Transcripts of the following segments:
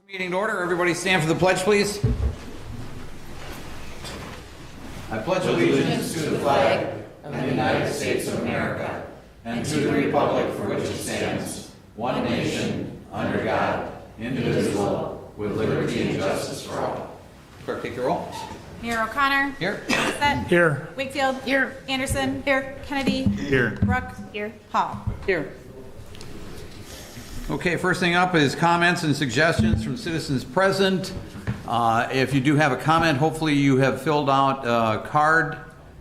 Meeting to order. Everybody stand for the pledge, please. I pledge allegiance to the flag of the United States of America and to the republic for which it stands, one nation, under God, indivisible, with liberty and justice for all. Clerk, take the roll. Mayor O'Connor. Here. Bassett. Here. Wakefield. Here. Anderson. Here. Kennedy. Here. Brook. Here. Hall. Here. Okay, first thing up is comments and suggestions from citizens present. If you do have a comment, hopefully you have filled out a card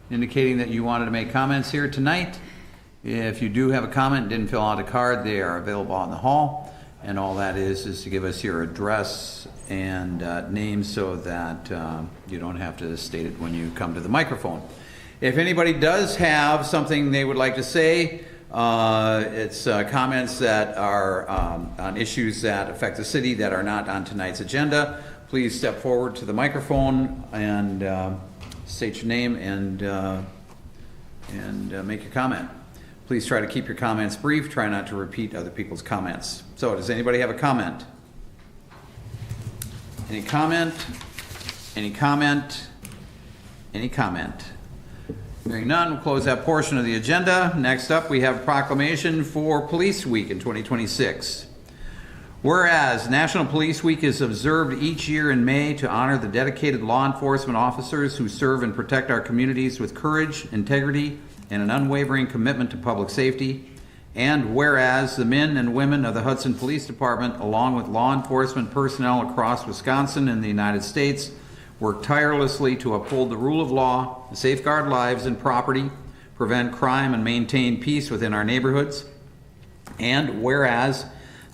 indicating that you wanted to make comments here tonight. If you do have a comment and didn't fill out a card, they are available out in the hall. And all that is to give us your address and name so that you don't have to state it when you come to the microphone. If anybody does have something they would like to say, it's comments that are on issues that affect the city that are not on tonight's agenda. Please step forward to the microphone and state your name and make your comment. Please try to keep your comments brief. Try not to repeat other people's comments. So, does anybody have a comment? Any comment? Any comment? Any comment? Hearing none, we'll close that portion of the agenda. Next up, we have a proclamation for Police Week in 2026. Whereas National Police Week is observed each year in May to honor the dedicated law enforcement officers who serve and protect our communities with courage, integrity, and an unwavering commitment to public safety. And whereas the men and women of the Hudson Police Department, along with law enforcement personnel across Wisconsin and the United States, work tirelessly to uphold the rule of law, safeguard lives and property, prevent crime, and maintain peace within our neighborhoods. And whereas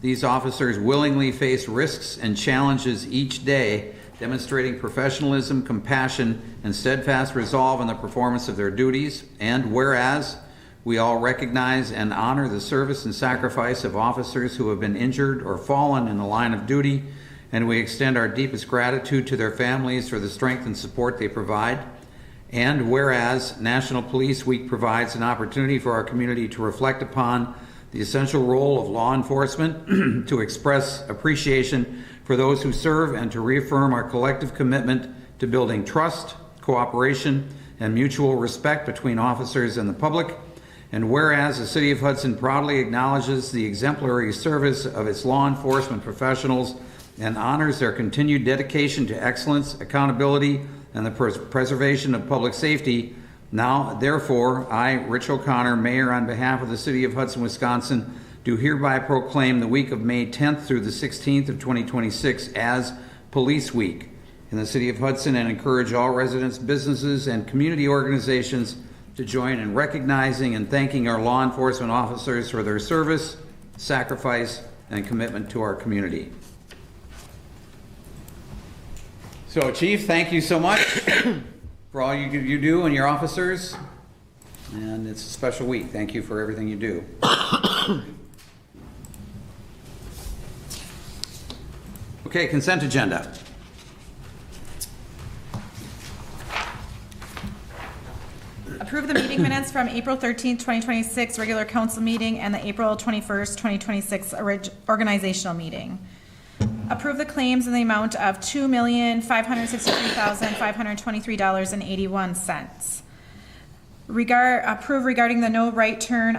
these officers willingly face risks and challenges each day, demonstrating professionalism, compassion, and steadfast resolve in the performance of their duties. And whereas we all recognize and honor the service and sacrifice of officers who have been injured or fallen in the line of duty, and we extend our deepest gratitude to their families for the strength and support they provide. And whereas National Police Week provides an opportunity for our community to reflect upon the essential role of law enforcement, to express appreciation for those who serve, and to reaffirm our collective commitment to building trust, cooperation, and mutual respect between officers and the public. And whereas the City of Hudson proudly acknowledges the exemplary service of its law enforcement professionals and honors their continued dedication to excellence, accountability, and the preservation of public safety, now, therefore, I, Rich O'Connor, Mayor, on behalf of the City of Hudson, Wisconsin, do hereby proclaim the week of May 10th through the 16th of 2026 as Police Week in the City of Hudson, and encourage all residents, businesses, and community organizations to join in recognizing and thanking our law enforcement officers for their service, sacrifice, and commitment to our community. So, Chief, thank you so much for all you do and your officers. And it's a special week. Thank you for everything you do. Okay, consent agenda. Approve the meeting minutes from April 13th, 2026 regular council meeting and the April 21st, 2026 organizational meeting. Approve the claims in the amount of $2,563,523.81. Approve regarding the no right turn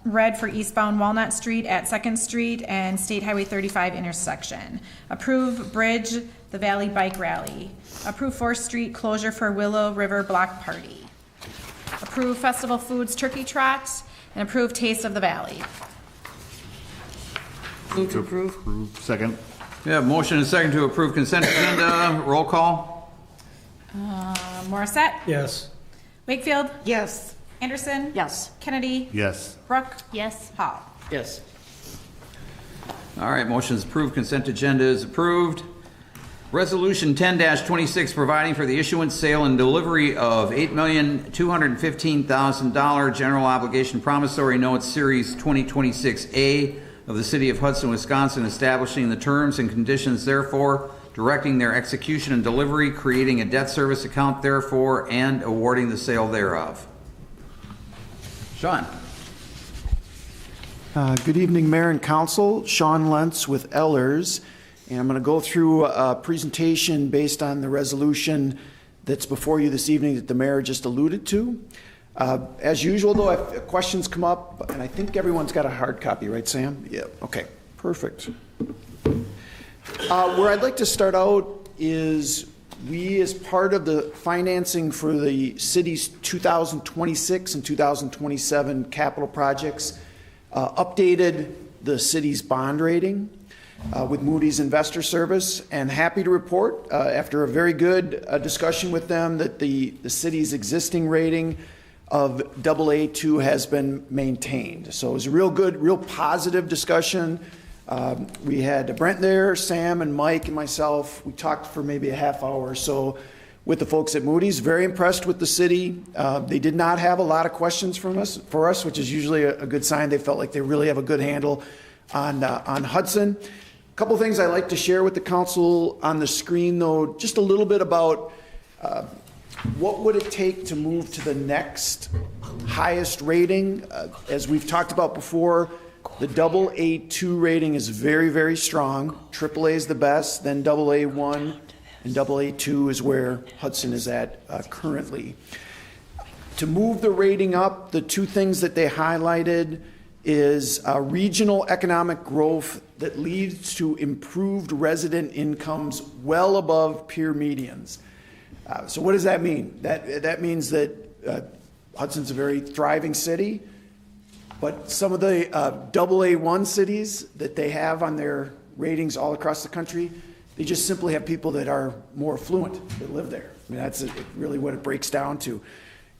red for eastbound Walnut Street at 2nd Street and State Highway 35 intersection. Approve Bridge the Valley Bike Rally. Approve 4th Street closure for Willow River Block Party. Approve Festival Foods Turkey Trot, and approve Taste of the Valley. Move to approve. Second. We have motion and second to approve consent agenda. Roll call. Morissette? Yes. Wakefield? Yes. Anderson? Yes. Kennedy? Yes. Brook? Yes. Hall. Yes. All right, motion is approved. Consent agenda is approved. Resolution 10-26, providing for the issuance, sale, and delivery of $8,215,000 general obligation promissory notes series 2026A of the City of Hudson, Wisconsin, establishing the terms and conditions therefore, directing their execution and delivery, creating a debt service account therefore, and awarding the sale thereof. Sean. Good evening, Mayor and Council. Sean Lentz with Ellers. And I'm going to go through a presentation based on the resolution that's before you this evening that the mayor just alluded to. As usual, though, if questions come up, and I think everyone's got a hard copy, right, Sam? Yeah. Okay, perfect. Where I'd like to start out is we, as part of the financing for the city's 2026 and 2027 capital projects, updated the city's bond rating with Moody's Investor Service, and happy to report, after a very good discussion with them, that the city's existing rating of AA2 has been maintained. So it was a real good, real positive discussion. We had Brent there, Sam and Mike and myself. We talked for maybe a half hour or so with the folks at Moody's. Very impressed with the city. They did not have a lot of questions for us, which is usually a good sign. They felt like they really have a good handle on Hudson. A couple things I'd like to share with the council on the screen, though, just a little bit about what would it take to move to the next highest rating. As we've talked about before, the AA2 rating is very, very strong. AAA is the best, then AA1, and AA2 is where Hudson is at currently. To move the rating up, the two things that they highlighted is regional economic growth that leads to improved resident incomes well above peer medians. So what does that mean? That means that Hudson's a very thriving city, but some of the AA1 cities that they have on their ratings all across the country, they just simply have people that are more affluent that live there. I mean, that's really what it breaks down to.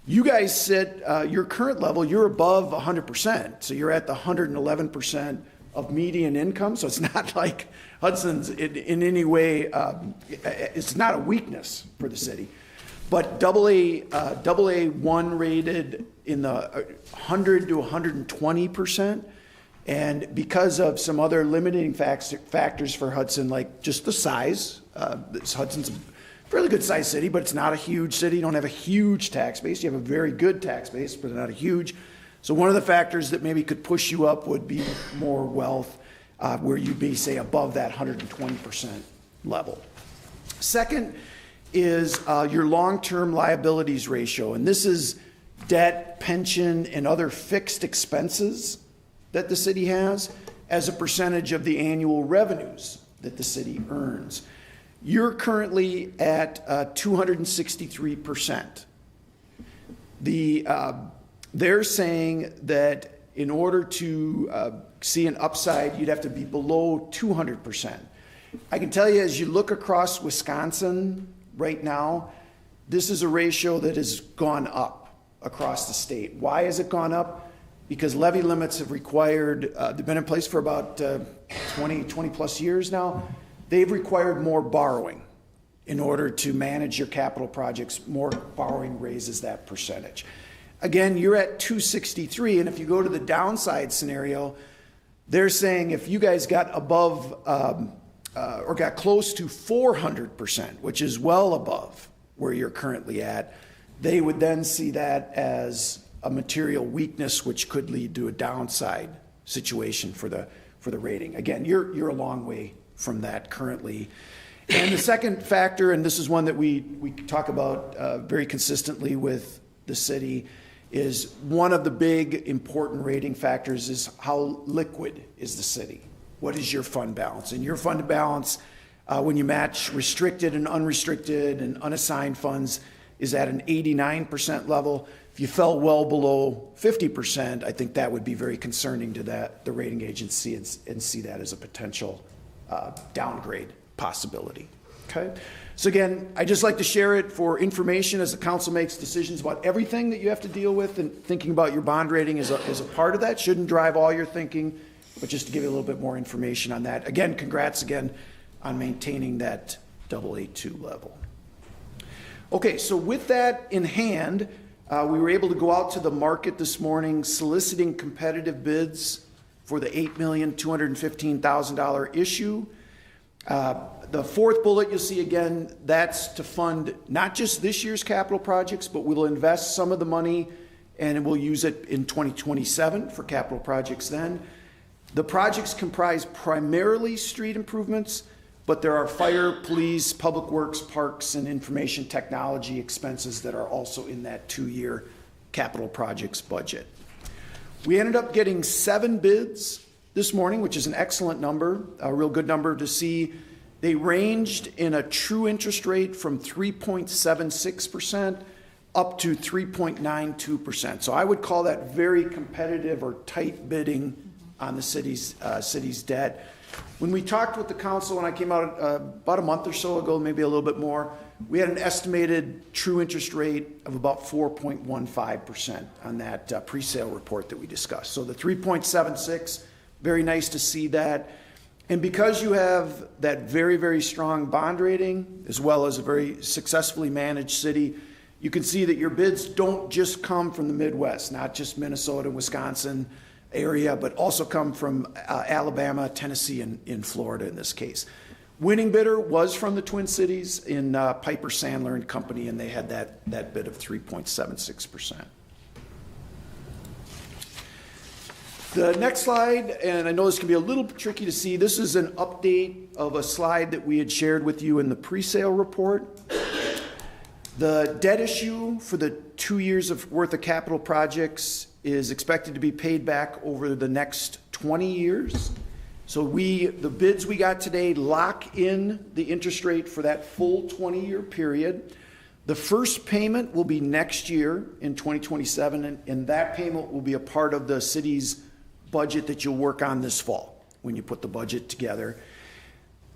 You guys sit, your current level, you're above 100%. So you're at the 111% of median income. So it's not like Hudson's in any way, it's not a weakness for the city. But AA1 rated in the 100 to 120%. And because of some other limiting factors for Hudson, like just the size, Hudson's a fairly good sized city, but it's not a huge city. You don't have a huge tax base. You have a very good tax base, but not a huge. So one of the factors that maybe could push you up would be more wealth, where you'd be, say, above that 120% level. Second is your long-term liabilities ratio. And this is debt, pension, and other fixed expenses that the city has as a percentage of the annual revenues that the city earns. You're currently at 263%. They're saying that in order to see an upside, you'd have to be below 200%. I can tell you, as you look across Wisconsin right now, this is a ratio that has gone up across the state. Why has it gone up? Because levy limits have required, they've been in place for about 20 plus years now. They've required more borrowing in order to manage your capital projects. More borrowing raises that percentage. Again, you're at 263, and if you go to the downside scenario, they're saying if you guys got above or got close to 400%, which is well above where you're currently at, they would then see that as a material weakness, which could lead to a downside situation for the rating. Again, you're a long way from that currently. And the second factor, and this is one that we talk about very consistently with the city, is one of the big important rating factors is how liquid is the city. What is your fund balance? And your fund balance, when you match restricted and unrestricted and unassigned funds, is at an 89% level. If you fell well below 50%, I think that would be very concerning to the rating agency and see that as a potential downgrade possibility. Okay. So again, I just like to share it for information as the council makes decisions about everything that you have to deal with, and thinking about your bond rating is a part of that. Shouldn't drive all your thinking, but just to give you a little bit more information on that. Again, congrats again on maintaining that AA2 level. Okay, so with that in hand, we were able to go out to the market this morning soliciting competitive bids for the $8,215,000 issue. The fourth bullet you'll see again, that's to fund not just this year's capital projects, but we'll invest some of the money and we'll use it in 2027 for capital projects then. The projects comprise primarily street improvements, but there are fire, police, public works, parks, and information technology expenses that are also in that 2-year capital projects budget. We ended up getting 7 bids this morning, which is an excellent number, a real good number to see. They ranged in a true interest rate from 3.76% up to 3.92%. So I would call that very competitive or tight bidding on the city's debt. When we talked with the council, when I came out about a month or so ago, maybe a little bit more, we had an estimated true interest rate of about 4.15% on that pre-sale report that we discussed. So the 3.76, very nice to see that. And because you have that very, very strong bond rating, as well as a very successfully managed city, you can see that your bids don't just come from the Midwest, not just Minnesota, Wisconsin area, but also come from Alabama, Tennessee, and in Florida in this case. Winning bidder was from the Twin Cities in Piper Sandler and Company, and they had that bid of 3.76%. The next slide, and I know this can be a little tricky to see, this is an update of a slide that we had shared with you in the pre-sale report. The debt issue for the 2 years worth of capital projects is expected to be paid back over the next 20 years. So the bids we got today lock in the interest rate for that full 20-year period. The first payment will be next year in 2027, and that payment will be a part of the city's budget that you'll work on this fall when you put the budget together.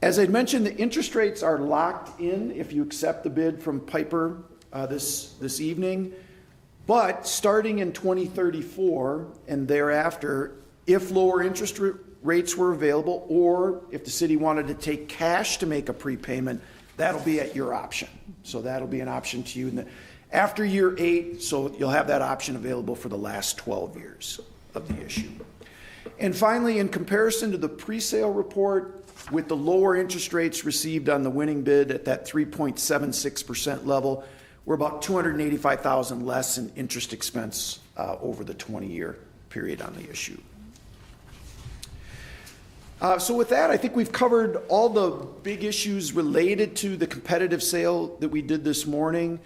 As I mentioned, the interest rates are locked in if you accept the bid from Piper this evening. But starting in 2034 and thereafter, if lower interest rates were available, or if the city wanted to take cash to make a prepayment, that'll be at your option. So that'll be an option to you after year 8. So you'll have that option available for the last 12 years of the issue. And finally, in comparison to the pre-sale report, with the lower interest rates received on the winning bid at that 3.76% level, we're about $285,000 less in interest expense over the 20-year period on the issue. So with that, I think we've covered all the big issues related to the competitive sale that we did this morning.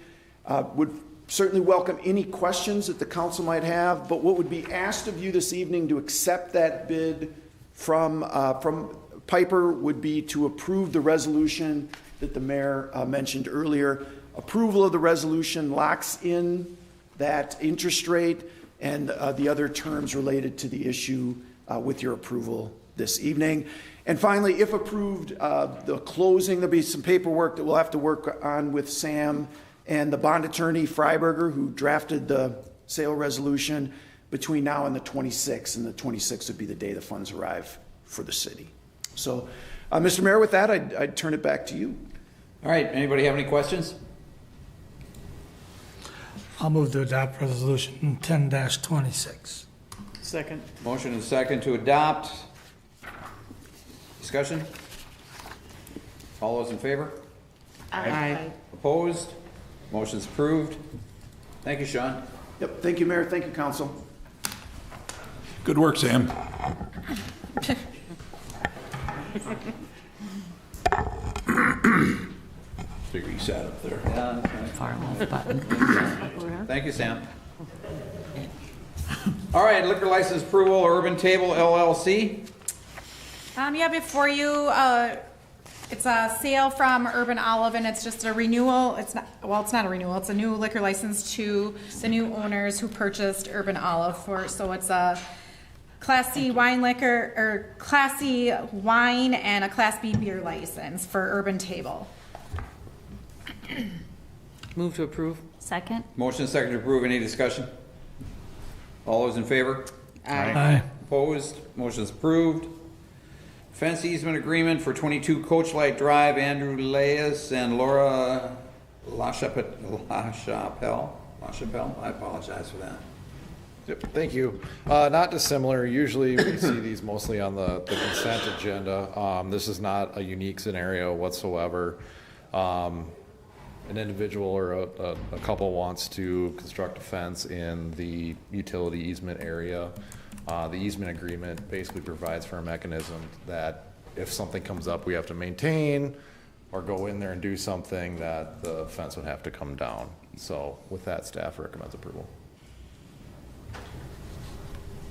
Would certainly welcome any questions that the council might have, but what would be asked of you this evening to accept that bid from Piper would be to approve the resolution that the mayor mentioned earlier. Approval of the resolution locks in that interest rate and the other terms related to the issue with your approval this evening. And finally, if approved, the closing, there'll be some paperwork that we'll have to work on with Sam and the bond attorney, Freiberger, who drafted the sale resolution between now and the 26th, and the 26th would be the day the funds arrive for the city. So, Mr. Mayor, with that, I'd turn it back to you. All right, anybody have any questions? I'll move to adopt resolution 10-26. Second. Motion and second to adopt. Discussion? All those in favor? Aye. Opposed? Motion's approved. Thank you, Sean. Yep, thank you, Mayor. Thank you, Council. Good work, Sam. Figure you sat up there. Far left button. Thank you, Sam. All right, liquor license approval, Urban Table LLC. Yeah, before you, it's a sale from Urban Olive, and it's just a renewal. It's not a renewal. It's a new liquor license to the new owners who purchased Urban Olive so it's a Class C wine liquor, or Class C wine and a Class B beer license for Urban Table. Move to approve. Second? Motion and second to approve. Any discussion? All those in favor? Aye. Opposed? Motion's approved. Fence easement agreement for 22 Coach Light Drive, Andrew Leas and Laura LaChapelle. I apologize for that. Yep, thank you. Not dissimilar. Usually we see these mostly on the consent agenda. This is not a unique scenario whatsoever. An individual or a couple wants to construct a fence in the utility easement area. The easement agreement basically provides for a mechanism that if something comes up we have to maintain or go in there and do something, that the fence would have to come down. So with that, staff recommends approval.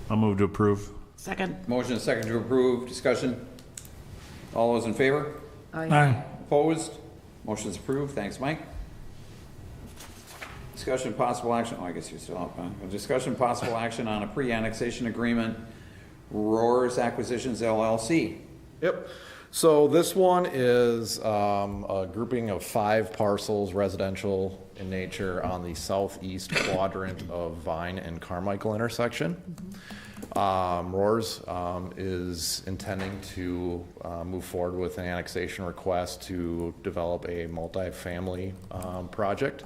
I'll move to approve. Second. Motion and second to approve. Discussion? All those in favor? Aye. Opposed? Motion's approved. Thanks, Mike. Discussion possible action, oh, I guess you're still up, huh? Discussion possible action on a pre-annexation agreement, Roars Acquisitions LLC. Yep. So this one is a grouping of 5 parcels, residential in nature, on the southeast quadrant of Vine and Carmichael intersection. Roars is intending to move forward with an annexation request to develop a multifamily project.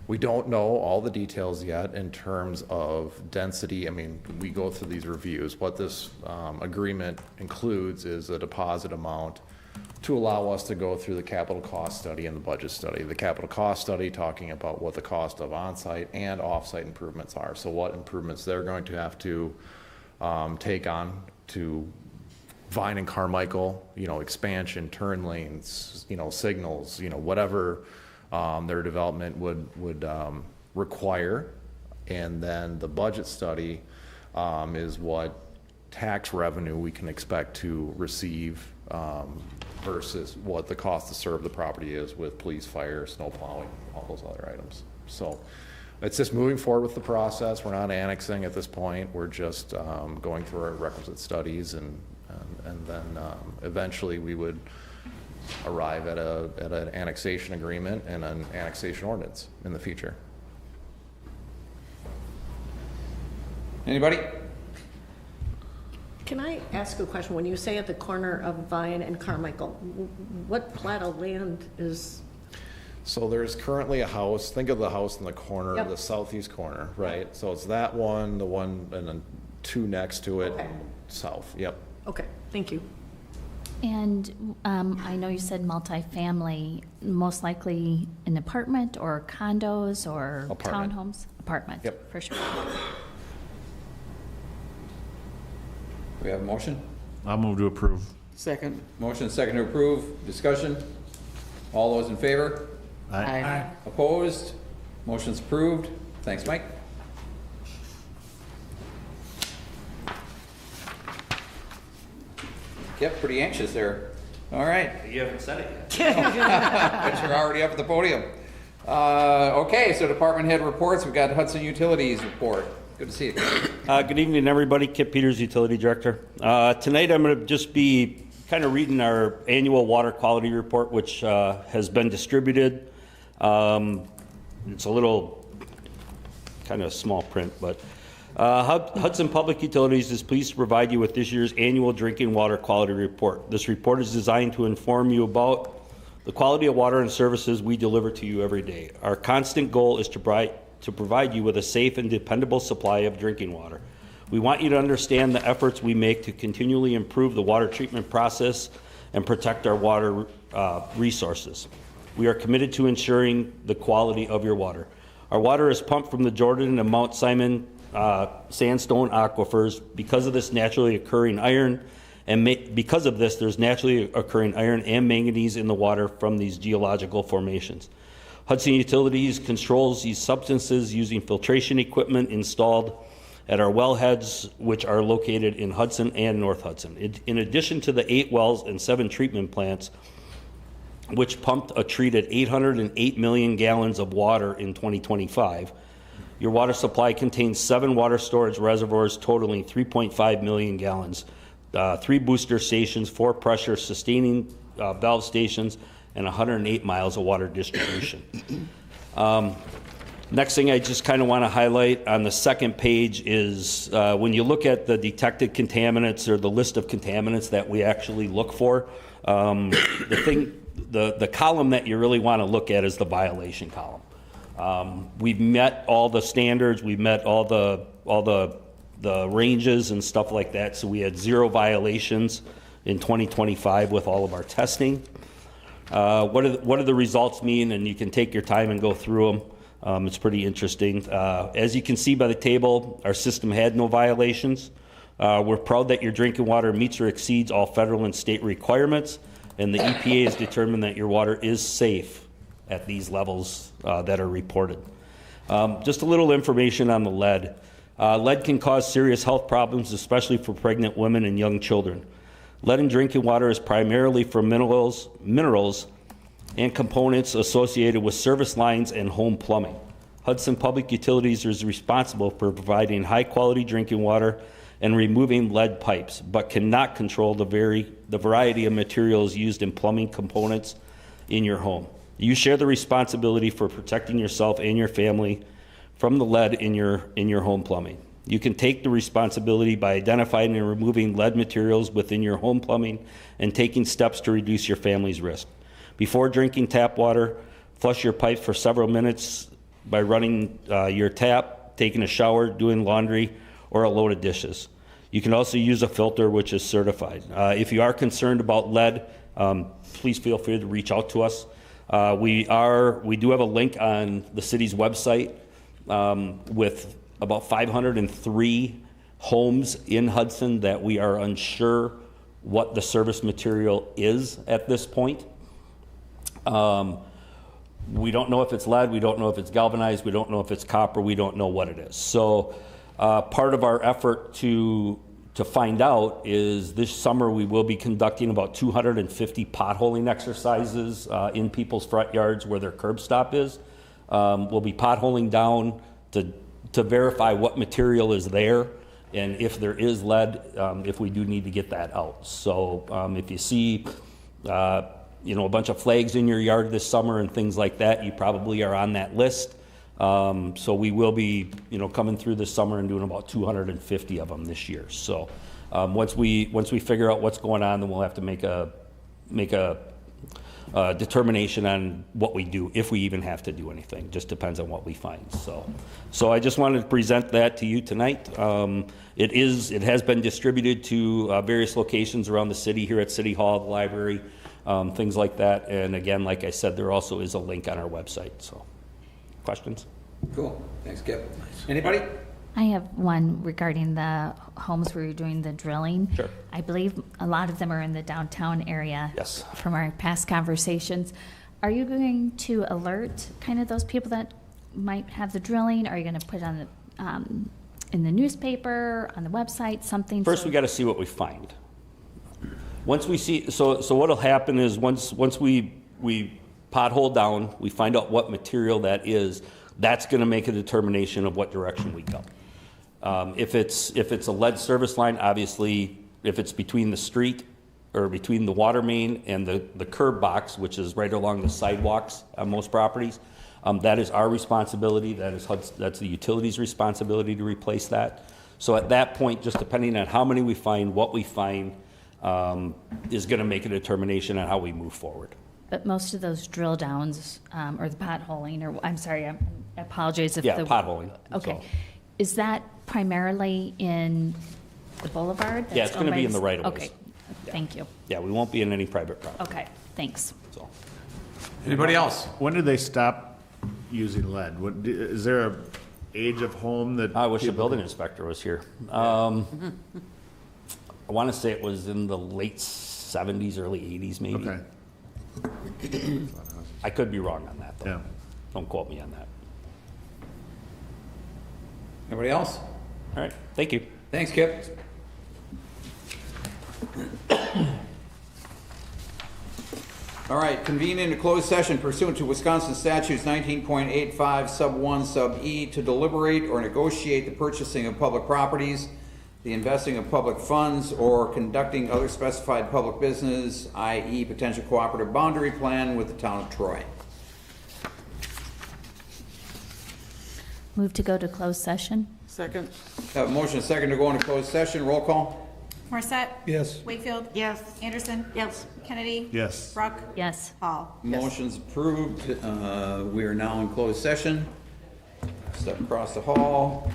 We don't know all the details yet in terms of density. I mean, we go through these reviews. What this agreement includes is a deposit amount to allow us to go through the capital cost study and the budget study. The capital cost study talking about what the cost of on-site and off-site improvements are. So what improvements they're going to have to take on to Vine and Carmichael, expansion, turn lanes, signals, whatever their development would require. And then the budget study is what tax revenue we can expect to receive versus what the cost to serve the property is with police, fire, snow plowing, all those other items. So it's just moving forward with the process. We're not annexing at this point. We're just going through our requisite studies, and then eventually we would arrive at an annexation agreement and an annexation ordinance in the future. Anybody? Can I ask a question? When you say at the corner of Vine and Carmichael, what plat of land is? So there's currently a house, think of the house in the corner, Yep. the southeast corner, right? So it's that one, the one, and then 2 next to it, Okay. south, yep. Okay, thank you. And I know you said multifamily, most likely an apartment or condos or Apartment. townhomes? Apartment. Yep. For sure. Do we have a motion? I'll move to approve. Second. Motion and second to approve. Discussion? All those in favor? Aye. Opposed? Motion's approved. Thanks, Mike. Yep, pretty anxious there. All right. You haven't said it yet. But you're already up at the podium. Okay, so department head reports. We've got Hudson Utilities report. Good to see you. Good evening, everybody. Kip Peters, Utility Director. Tonight, I'm going to just be kind of reading our annual water quality report, which has been distributed. It's a little kind of small print, but Hudson Public Utilities is pleased to provide you with this year's annual drinking water quality report. This report is designed to inform you about the quality of water and services we deliver to you every day. Our constant goal is to provide you with a safe and dependable supply of drinking water. We want you to understand the efforts we make to continually improve the water treatment process and protect our water resources. We are committed to ensuring the quality of your water. Our water is pumped from the Jordan and Mount Simon sandstone aquifers. Because of this naturally occurring iron, and because of this, there's naturally occurring iron and manganese in the water from these geological formations. Hudson Utilities controls these substances using filtration equipment installed at our wellheads, which are located in Hudson and North Hudson. In addition to the 8 wells and 7 treatment plants, which pumped a treated 808 million gallons of water in 2025, your water supply contains 7 water storage reservoirs totaling 3.5 million gallons, 3 booster stations, 4 pressure sustaining valve stations, and 108 miles of water distribution. Next thing I just kind of want to highlight on the second page is when you look at the detected contaminants or the list of contaminants that we actually look for, the column that you really want to look at is the violation column. We've met all the standards, we've met all the ranges and stuff like that, so we had 0 violations in 2025 with all of our testing. What do the results mean? And you can take your time and go through them. It's pretty interesting. As you can see by the table, our system had no violations. We're proud that your drinking water meets or exceeds all federal and state requirements, and the EPA has determined that your water is safe at these levels that are reported. Just a little information on the lead. Lead can cause serious health problems, especially for pregnant women and young children. Lead in drinking water is primarily from minerals and components associated with service lines and home plumbing. Hudson Public Utilities is responsible for providing high-quality drinking water and removing lead pipes, but cannot control the variety of materials used in plumbing components in your home. You share the responsibility for protecting yourself and your family from the lead in your home plumbing. You can take the responsibility by identifying and removing lead materials within your home plumbing and taking steps to reduce your family's risk. Before drinking tap water, flush your pipes for several minutes by running your tap, taking a shower, doing laundry, or a load of dishes. You can also use a filter which is certified. If you are concerned about lead, please feel free to reach out to us. We do have a link on the city's website with about 503 homes in Hudson that we are unsure what the service material is at this point. We don't know if it's lead, we don't know if it's galvanized, we don't know if it's copper, we don't know what it is. So part of our effort to find out is this summer we will be conducting about 250 potholing exercises in people's front yards where their curb stop is. We'll be potholing down to verify what material is there and if there is lead, if we do need to get that out. So if you see a bunch of flags in your yard this summer and things like that, you probably are on that list. So we will be, coming through this summer and doing about 250 of them this year. So once we figure out what's going on, then we'll have to make a determination on what we do, if we even have to do anything. Just depends on what we find. So I just wanted to present that to you tonight. It has been distributed to various locations around the city, here at City Hall, the library, things like that. And again, like I said, there also is a link on our website. So, questions? Cool. Thanks, Kip. Anybody? I have one regarding the homes where you're doing the drilling. Sure. I believe a lot of them are in the downtown area. Yes. From our past conversations. Are you going to alert kind of those people that might have the drilling? Are you going to put it on the, in the newspaper, on the website, something? First, we got to see what we find. Once we see, so what'll happen is once we pothole down, we find out what material that is, that's going to make a determination of what direction we go. If it's a lead service line, obviously, if it's between the street or between the water main and the curb box, which is right along the sidewalks on most properties, that is our responsibility. That's the utility's responsibility to replace that. So at that point, just depending on how many we find, what we find, is going to make a determination on how we move forward. But most of those drill downs, or the potholing, or I'm sorry, I apologize if the potholing. Okay, So, is that primarily in the boulevard? Yeah, it's That's gonna owned be by in the right of ways. Okay, thank you. yeah, we won't be in any private property. Okay, thanks. So. Anybody else? When did they stop using lead? Is there a age of home that? I wish the building inspector was here. I want to say it was in the late 70s, early 80s, maybe. Okay. I could be wrong on that, though. Yeah. Don't quote me on that. Anybody else? All right, thank you. Thanks, Kip. All right, convene in a closed session pursuant to Wisconsin statutes 19.85 sub 1 sub E to deliberate or negotiate the purchasing of public properties, the investing of public funds, or conducting other specified public business, i.e. potential cooperative boundary plan with the town of Troy. Move to go to closed session? Second. Have a motion and a second to go into closed session. Roll call. Morset? Yes. Wakefield? Yes. Anderson? Yes. Kennedy? Yes. Ruck? Yes. Hall? Motion's approved. We are now in closed session. Step across the hall.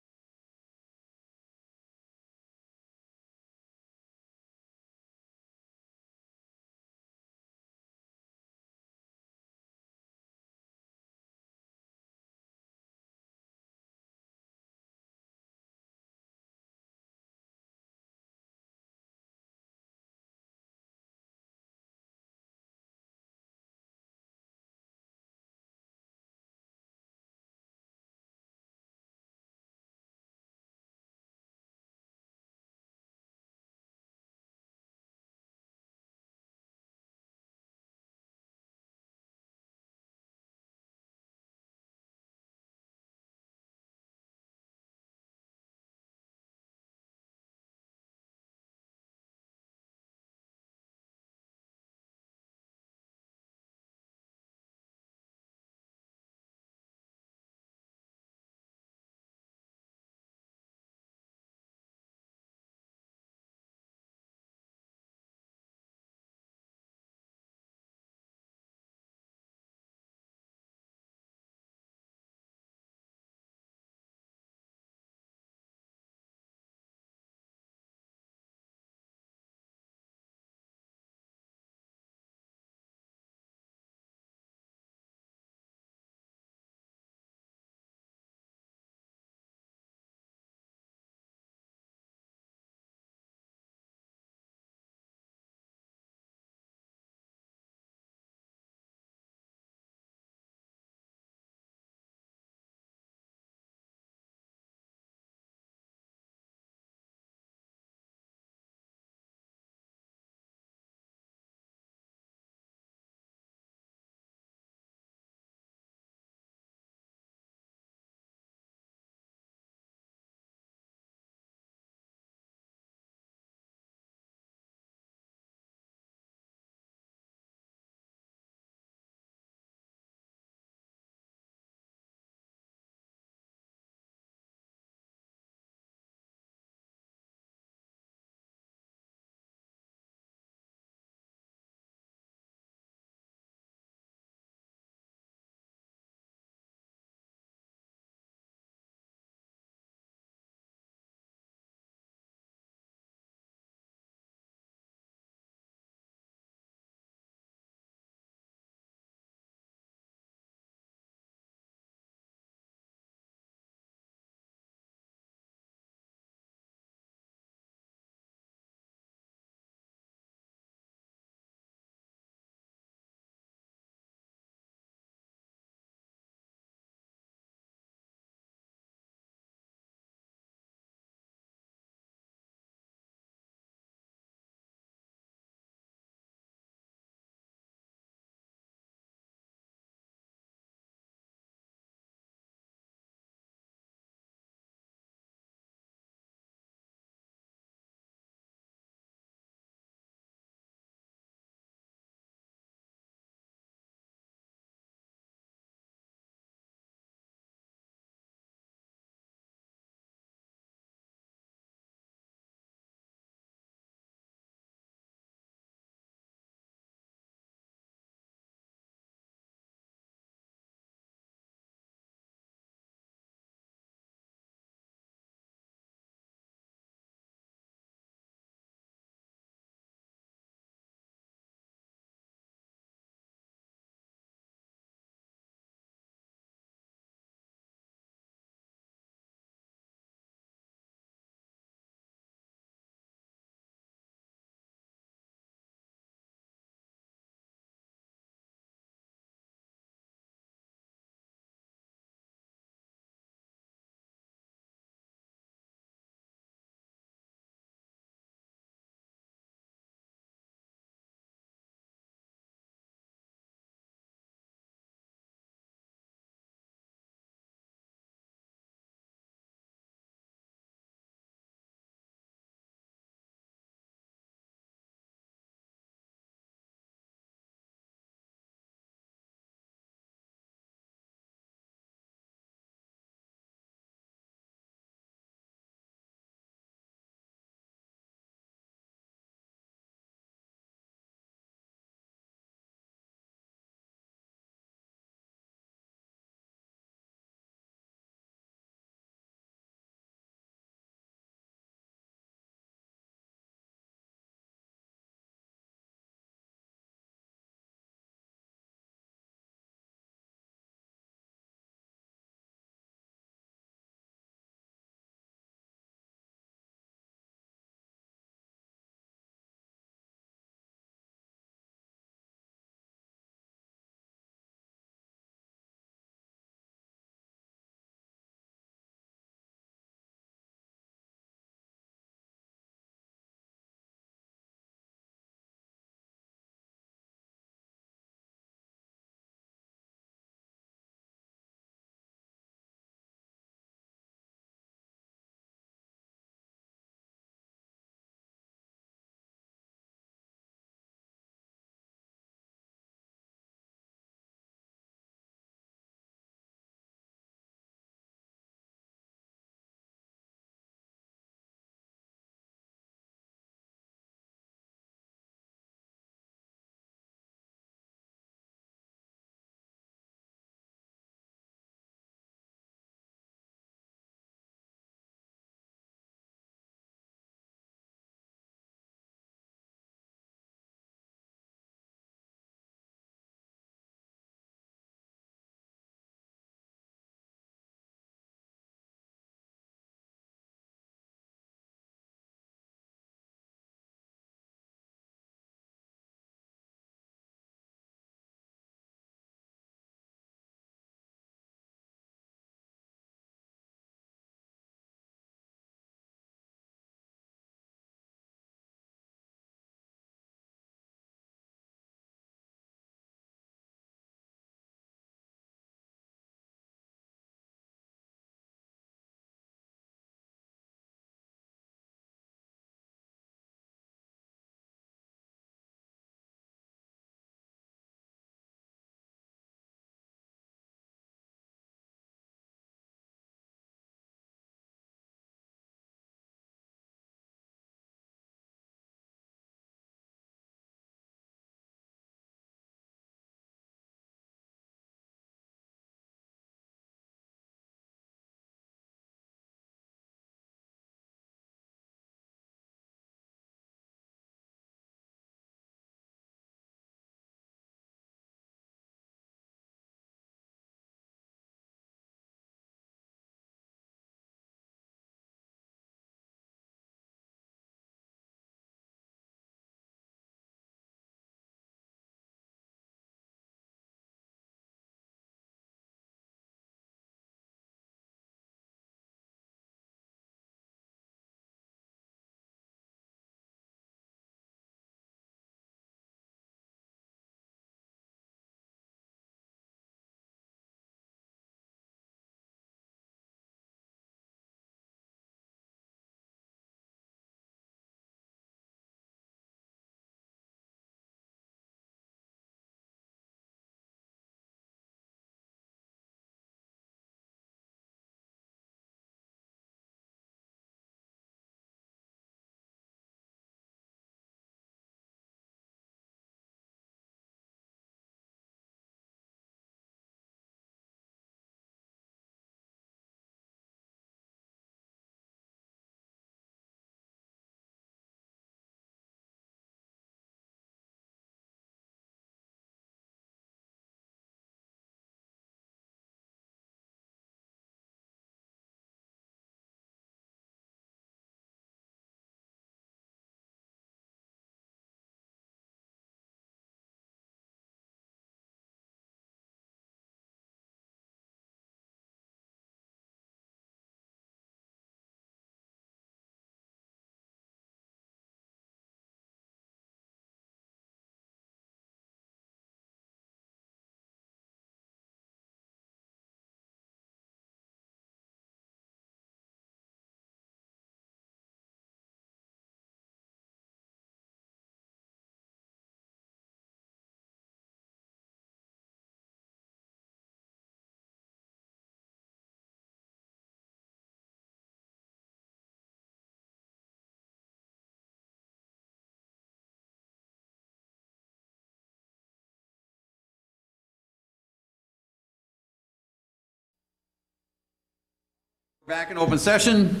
Back in open session.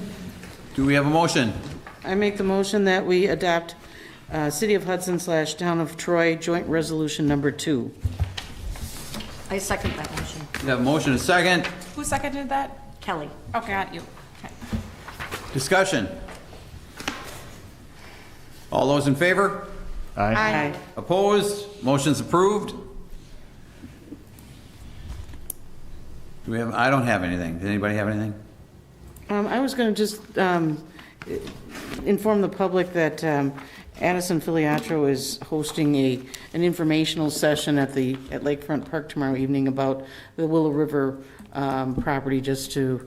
Do we have a motion? I make the motion that we adopt City of Hudson / Town of Troy Joint Resolution Number 2. I second that motion. We have a motion, a second. Who seconded that? Kelly. Okay, got you. Okay. Discussion. All those in favor? Aye. Opposed? Motion's approved. Do we have, I don't have anything. Does anybody have anything? I was going to just inform the public that Addison Filiatro is hosting an informational session at Lakefront Park tomorrow evening about the Willow River property, just to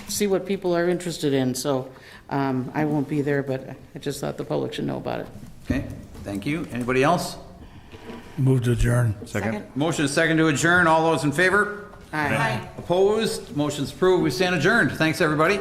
see what people are interested in. So I won't be there, but I just thought the public should know about it. Okay, thank you. Anybody else? Move to adjourn. Second. Motion is second to adjourn. All those in favor? Aye. Opposed? Motion's approved. We stand adjourned. Thanks, everybody.